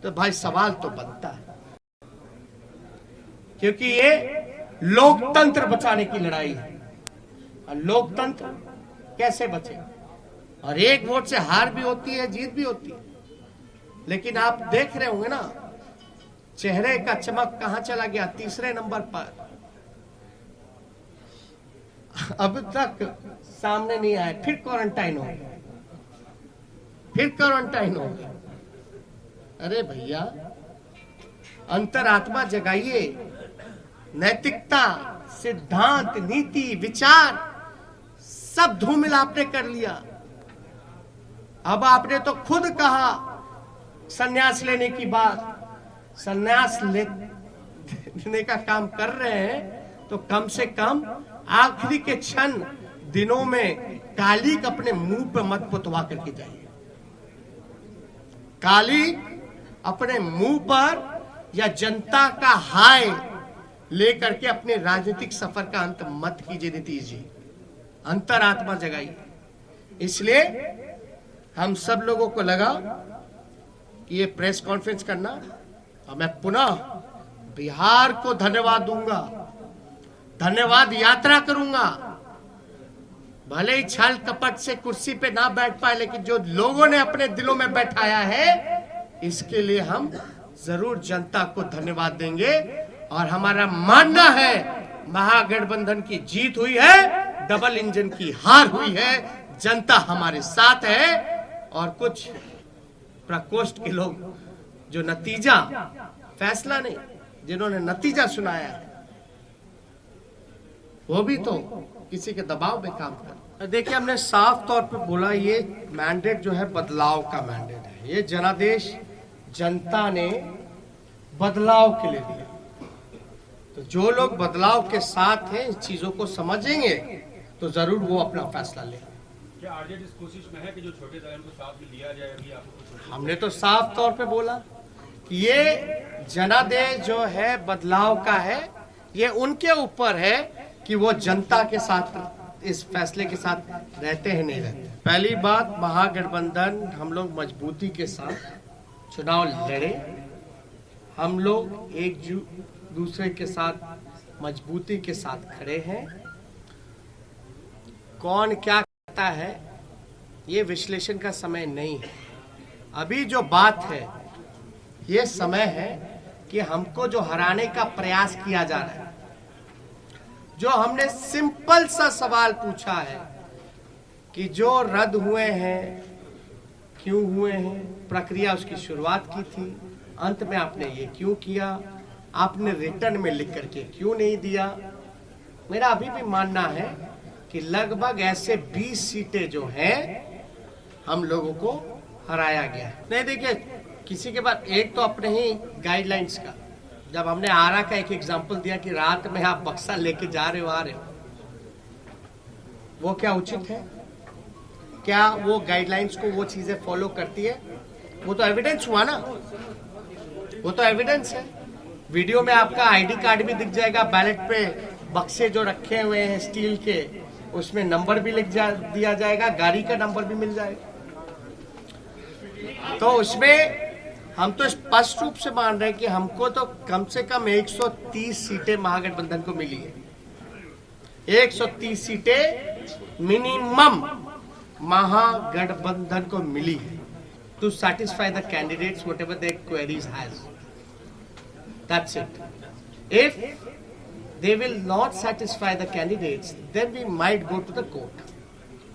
तो भाई सवाल तो बनता है, क्योंकि ये लोकतंत्र बचाने की लड़ाई है। और लोकतंत्र कैसे बचे? और एक वोट से हार भी होती है, जीत भी होती है, लेकिन आप देख रहे होंगे ना, चेहरे का चमक कहां चला गया? तीसरे नंबर पर। अब तक सामने नहीं आया, फिर क्वारंटाइन हो गया, फिर क्वारंटाइन हो गया। अरे भैया, अंतरात्मा जगाइए। नैतिकता, सिद्धांत, नीति, विचार सब धूमिल आपने कर लिया। अब आपने तो खुद कहा संन्यास लेने की बात। संन्यास लेने का काम कर रहे हैं तो कम से कम आखिरी के क्षण दिनों में काली अपने मुंह पे मत पुतवा करके जाइए। काली अपने मुंह पर या जनता का हाय लेकर के अपने राजनीतिक सफर का अंत मत कीजिए नीतीश जी। अंतरात्मा जगाइए। इसलिए हम सब लोगों को लगा कि ये प्रेस कॉन्फ्रेंस करना, और मैं पुनः बिहार को धन्यवाद दूंगा, धन्यवाद यात्रा करूंगा। भले ही छल कपट से कुर्सी पे ना बैठ पाए, लेकिन जो लोगों ने अपने दिलों में बैठाया है, इसके लिए हम जरूर जनता को धन्यवाद देंगे। और हमारा मानना है महागठबंधन की जीत हुई है, डबल इंजन की हार हुई है, जनता हमारे साथ है। और कुछ प्रकोष्ठ के लोग जो नतीजा, फैसला नहीं, जिन्होंने नतीजा सुनाया है, वो भी तो किसी के दबाव में काम कर। देखिए, हमने साफ तौर पे बोला ये मैंडेट जो है बदलाव का मैंडेट है। ये जनादेश जनता ने बदलाव के लिए दिया। तो जो लोग बदलाव के साथ हैं, इस चीजों को समझेंगे तो जरूर वो अपना फैसला लेंगे। क्या आरजेडी इस कोशिश में है कि जो छोटे दलों को साथ में लिया जाए? अभी आपको हमने तो साफ तौर पे बोला कि ये जनादेश जो है बदलाव का है। ये उनके ऊपर है कि वो जनता के साथ इस फैसले के साथ रहते हैं नहीं रहते। पहली बात, महागठबंधन हम लोग मजबूती के साथ चुनाव लड़े। हम लोग एक दूसरे के साथ मजबूती के साथ खड़े हैं। कौन क्या कहता है ये विश्लेषण का समय नहीं है। अभी जो बात है, ये समय है कि हमको जो हराने का प्रयास किया जा रहा है, जो हमने सिंपल सा सवाल पूछा है कि जो रद्द हुए हैं क्यों हुए हैं, प्रक्रिया उसकी शुरुआत की थी, अंत में आपने ये क्यों किया, आपने रिटर्न में लिख करके क्यों नहीं दिया। मेरा अभी भी मानना है कि लगभग ऐसे 20 सीटें जो हैं हम लोगों को हराया गया है। नहीं, देखिए, किसी के बाद एक तो अपने ही गाइडलाइंस का, जब हमने आरा का एक एग्जांपल दिया कि रात में आप बक्सा लेके जा रहे हो, आ रहे हो, वो क्या उचित है? क्या वो गाइडलाइंस को वो चीजें फॉलो करती है? वो तो एविडेंस हुआ ना, वो तो एविडेंस है। वीडियो में आपका आईडी कार्ड भी दिख जाएगा, बैलेट पे बक्से जो रखे हुए हैं स्टील के, उसमें नंबर भी दिया जाएगा, गाड़ी का नंबर भी मिल जाएगा। तो उसमें हम तो स्पष्ट रूप से मान रहे हैं कि हमको तो कम से कम 130 सीटें महागठबंधन को मिली है। 130 सीटें मिनिमम महागठबंधन को मिली है to satisfy the candidates whatever their queries has. That's it. If they will not satisfy the candidates, then we might go to the court.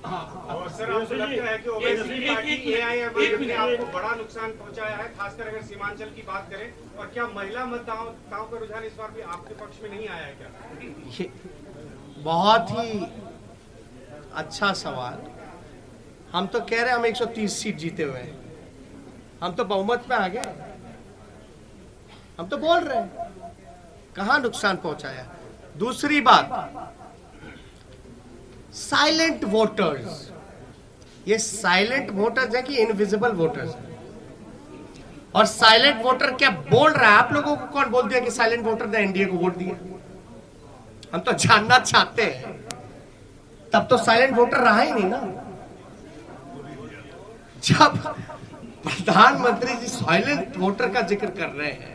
और सर, आपको लगता है कि ओवैसी पार्टी एआईएमआईएम ने आपको बड़ा नुकसान पहुंचाया है, खासकर अगर सीमांचल की बात करें? और क्या महिला मतदाताओं का रुझान इस बार भी आपके पक्ष में नहीं आया है क्या? ये बहुत ही अच्छा सवाल। हम तो कह रहे हैं हम 130 सीट जीते हुए हैं, हम तो बहुमत में आ गए। हम तो बोल रहे हैं कहां नुकसान पहुंचाया। दूसरी बात, साइलेंट वोटर्स, ये साइलेंट वोटर्स है कि इनविजिबल वोटर्स है? और साइलेंट वोटर क्या बोल रहा है? आप लोगों को कौन बोल दिया कि साइलेंट वोटर ने एनडीए को वोट दिया? हम तो जानना चाहते हैं। तब तो साइलेंट वोटर रहा ही नहीं ना। प्रधानमंत्री जी साइलेंट वोटर का जिक्र कर रहे हैं।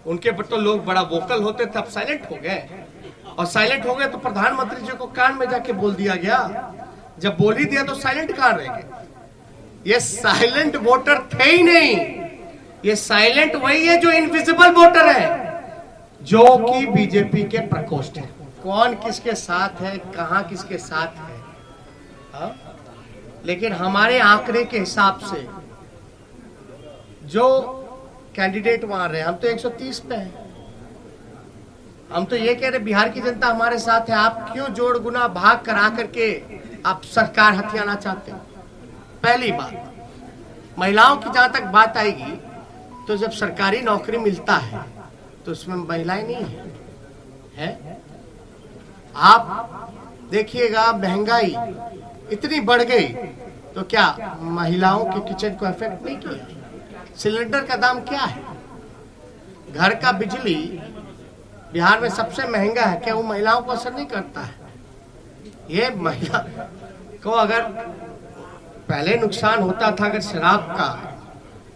उनके पर तो लोग बड़ा वोकल होते थे, अब साइलेंट हो गए। और साइलेंट हो गए तो प्रधानमंत्री जी को कान में जाके बोल दिया गया। जब बोल ही दिया तो साइलेंट कहां रह गए? ये साइलेंट वोटर थे ही नहीं। ये साइलेंट वही है जो इनविजिबल वोटर है, जो कि बीजेपी के प्रकोष्ठ है। कौन किसके साथ है, कहां किसके साथ है, हा? लेकिन हमारे आंकड़े के हिसाब से जो कैंडिडेट वहां रहे, हम तो 130 पे हैं। हम तो ये कह रहे बिहार की जनता हमारे साथ है। आप क्यों जोड़ गुना भाग करा करके आप सरकार हथियाना चाहते हैं? पहली बात, महिलाओं की जहां तक बात आएगी तो जब सरकारी नौकरी मिलता है तो उसमें महिलाएं नहीं है? आप देखिएगा महंगाई इतनी बढ़ गई तो क्या महिलाओं के किचन को इफेक्ट नहीं किया? सिलेंडर का दाम क्या है? घर का बिजली बिहार में सबसे महंगा है, क्या वो महिलाओं को असर नहीं करता है? ये महिला को अगर पहले नुकसान होता था अगर शराब का,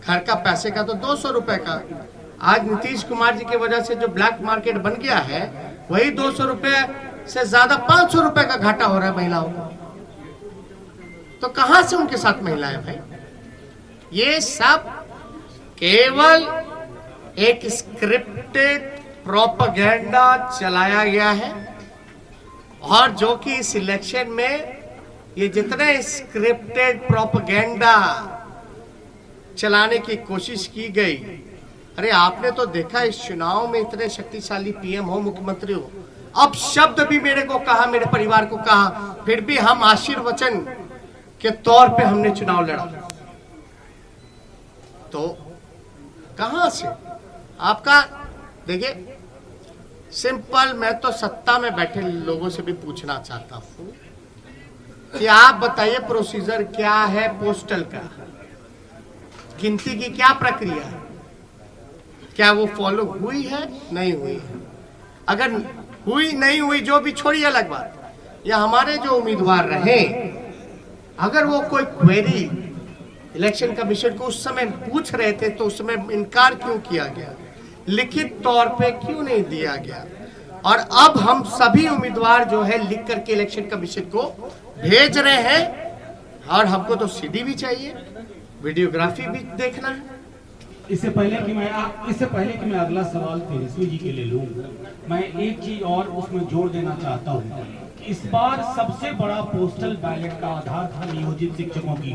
घर का पैसे का, तो 200 रुपए का। आज नीतीश कुमार जी की वजह से जो ब्लैक मार्केट बन गया है, वही 200 रुपए से ज्यादा 500 रुपए का घाटा हो रहा है महिलाओं को। तो कहां से उनके साथ महिलाएं भाई? ये सब केवल एक स्क्रिप्टेड प्रोपेगेंडा चलाया गया है। और जो कि इस इलेक्शन में ये जितने स्क्रिप्टेड प्रोपेगेंडा चलाने की कोशिश की गई, अरे आपने तो देखा इस चुनाव में इतने शक्तिशाली पीएम हो, मुख्यमंत्री हो, अब शब्द भी मेरे को कहा, मेरे परिवार को कहा, फिर भी हम आशीर्वचन के तौर पे हमने चुनाव लड़ा। तो कहां से आपका? देखिए सिंपल, मैं तो सत्ता में बैठे लोगों से भी पूछना चाहता हूं कि आप बताइए प्रोसीजर क्या है पोस्टल का? गिनती की क्या प्रक्रिया है? क्या वो फॉलो हुई है, नहीं हुई है? अगर हुई नहीं हुई, जो भी छोड़िए अलग बात, या हमारे जो उम्मीदवार रहे, अगर वो कोई क्वेरी इलेक्शन कमीशन को उस समय पूछ रहे थे तो उस समय इनकार क्यों किया गया? लिखित तौर पे क्यों नहीं दिया गया? और अब हम सभी उम्मीदवार जो है लिख करके इलेक्शन कमीशन को भेज रहे हैं। और हमको तो सीडी भी चाहिए, वीडियोग्राफी भी देखना है। इससे पहले कि मैं अगला सवाल तेजस्वी जी के लिए लूं, मैं एक चीज और उसमें जोड़ देना चाहता हूं कि इस बार सबसे बड़ा पोस्टल बैलेट का आधार था नियोजित शिक्षकों की।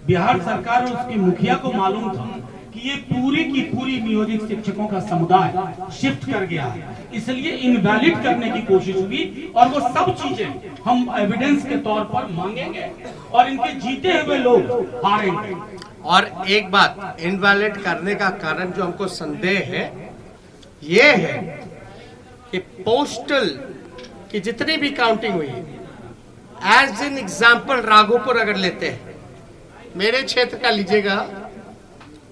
बिहार सरकार और उसके मुखिया को मालूम था कि ये पूरी की पूरी नियोजित शिक्षकों का समुदाय शिफ्ट कर गया है, इसलिए इनवैलिड करने की कोशिश हुई। और वो सब चीजें हम एविडेंस के तौर पर मांगेंगे और इनके जीते हुए लोग हारेंगे। और एक बात, इनवैलिड करने का कारण जो हमको संदेह है ये है कि पोस्टल की जितनी भी काउंटिंग हुई है, एज एन एग्जाम्पल राघोपुर अगर लेते हैं, मेरे क्षेत्र का लीजिएगा,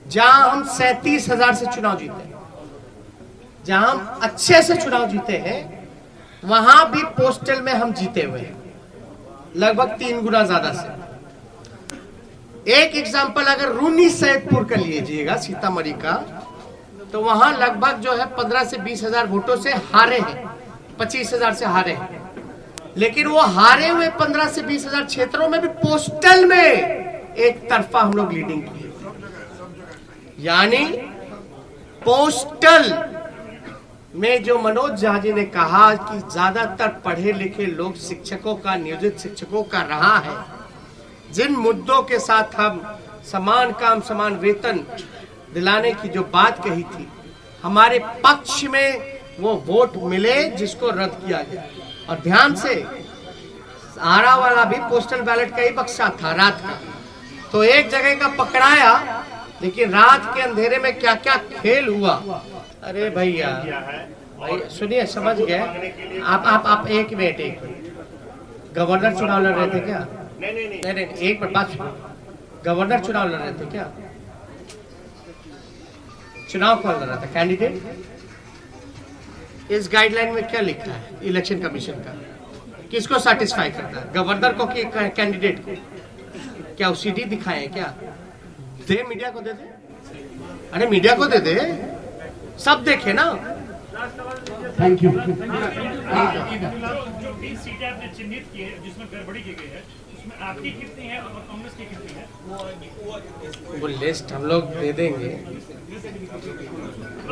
जहां हम 37,000 से चुनाव जीते, जहां हम अच्छे से चुनाव जीते हैं, वहां भी पोस्टल में हम जीते हुए हैं लगभग 3 गुना ज्यादा से। एक एग्जाम्पल अगर रूनी सैदपुर का लीजिएगा, सीतामढ़ी का, तो वहां लगभग जो है 15 से 20,000 वोटों से हारे हैं, 25,000 से हारे हैं। लेकिन वो हारे हुए 15 से 20,000 क्षेत्रों में भी पोस्टल में एक तरफा हम लोग लीडिंग किए। यानी पोस्टल में जो मनोज झा जी ने कहा कि ज्यादातर पढ़े लिखे लोग शिक्षकों का, नियोजित शिक्षकों का रहा है, जिन मुद्दों के साथ हम समान काम समान वेतन दिलाने की जो बात कही थी, हमारे पक्ष में वो वोट मिले जिसको रद्द किया गया। और ध्यान से, आरा वाला भी पोस्टल बैलेट का ही बक्सा था रात का, तो एक जगह का पकड़ाया, लेकिन रात के अंधेरे में क्या क्या खेल हुआ। अरे भैया सुनिए, समझ गए आप एक मिनट। गवर्नर चुनाव लड़ रहे थे क्या? नहीं, एक मिनट बात सुनो। गवर्नर चुनाव लड़ रहे थे क्या? चुनाव कौन लड़ रहा था? कैंडिडेट। इस गाइडलाइन में क्या लिखा है इलेक्शन कमीशन का? किसको सेटिस्फाई करता है, गवर्नर को कि कैंडिडेट को? क्या वो सीडी दिखाए क्या? दे, मीडिया को दे दे, अरे मीडिया को दे दे, सब देखे ना। Thank you. जो 20 सीटें आपने चिन्हित की है जिसमें गड़बड़ी की गई है, उसमें आपकी कितनी है और कांग्रेस की कितनी है? वो लिस्ट हम लोग दे देंगे,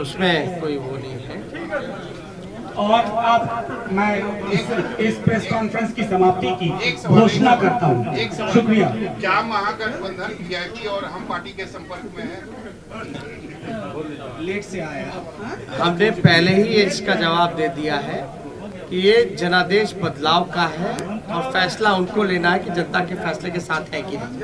उसमें कोई वो नहीं है। और अब मैं इस प्रेस कॉन्फ्रेंस की समाप्ति की घोषणा करता हूँ। शुक्रिया। क्या महागठबंधन वीआईपी और हम पार्टी के संपर्क में है? लेट से आया। हमने पहले ही इसका जवाब दे दिया है कि ये जनादेश बदलाव का है और फैसला उनको लेना है कि जनता के फैसले के साथ है कि नहीं।